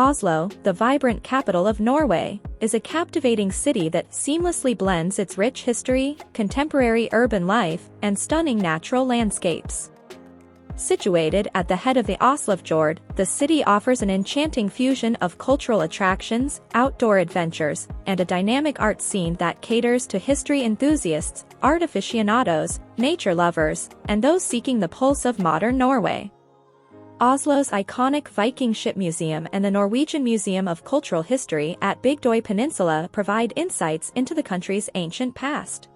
Oslo, the vibrant capital of Norway, is a captivating city that seamlessly blends its rich history, contemporary urban life, and stunning natural landscapes. Situated at the head of the Oslofjord, the city offers an enchanting fusion of cultural attractions, outdoor adventures, and a dynamic art scene that caters to history enthusiasts, art aficionados, nature lovers, and those seeking the pulse of modern Norway. Oslo's iconic Viking Ship Museum and the Norwegian Museum of Cultural History at Bygdøy Peninsula provide insights into the country's ancient past.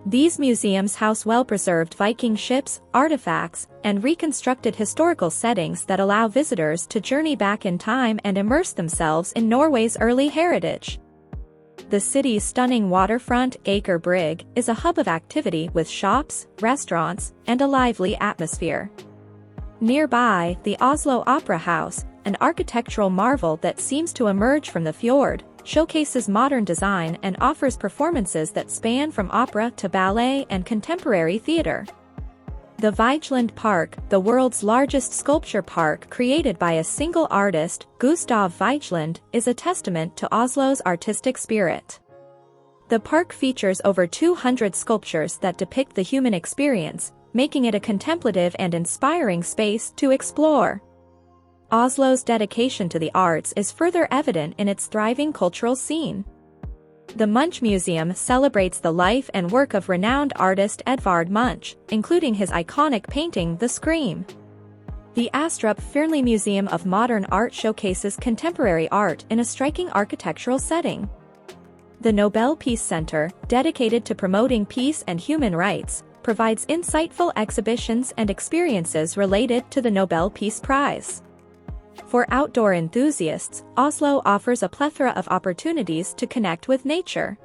These museums house well-preserved Viking ships, artifacts, and reconstructed historical settings that allow visitors to journey back in time and immerse themselves in Norway's early heritage. The city's stunning waterfront, Aker Brygge, is a hub of activity with shops, restaurants, and a lively atmosphere. Nearby, the Oslo Opera House, an architectural marvel that seems to emerge from the fjord, showcases modern design and offers performances that span from opera to ballet and contemporary theater. The Vigeland Park, the world's largest sculpture park created by a single artist, Gustav Vigeland, is a testament to Oslo's artistic spirit. The park features over 200 sculptures that depict the human experience, making it a contemplative and inspiring space to explore. Oslo's dedication to the arts is further evident in its thriving cultural scene. The Munch Museum celebrates the life and work of renowned artist Edvard Munch, including his iconic painting The Scream. The Astrup Fearnley Museum of Modern Art showcases contemporary art in a striking architectural setting. The Nobel Peace Center, dedicated to promoting peace and human rights, provides insightful exhibitions and experiences related to the Nobel Peace Prize. For outdoor enthusiasts, Oslo offers a plethora of opportunities to connect with nature.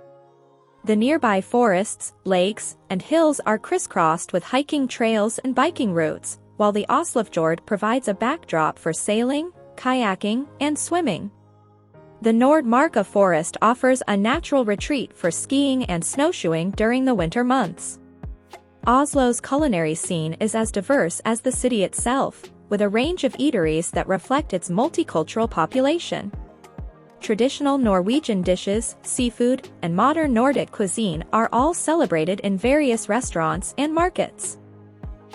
The nearby forests, lakes, and hills are crisscrossed with hiking trails and biking routes, while the Oslofjord provides a backdrop for sailing, kayaking, and swimming. The Nordmarka Forest offers a natural retreat for skiing and snowshoeing during the winter months. Oslo's culinary scene is as diverse as the city itself, with a range of eateries that reflect its multicultural population. Traditional Norwegian dishes, seafood, and modern Nordic cuisine are all celebrated in various restaurants and markets.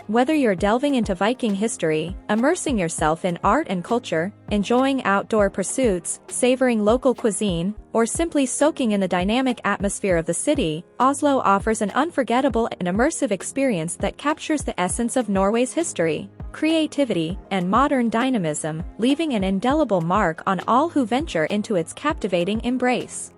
Whether you're delving into Viking history, immersing yourself in art and culture, enjoying outdoor pursuits, savoring local cuisine, or simply soaking in the dynamic atmosphere of the city, Oslo offers an unforgettable and immersive experience that captures the essence of Norway's history, creativity, and modern dynamism, leaving an indelible mark on all who venture into its captivating embrace.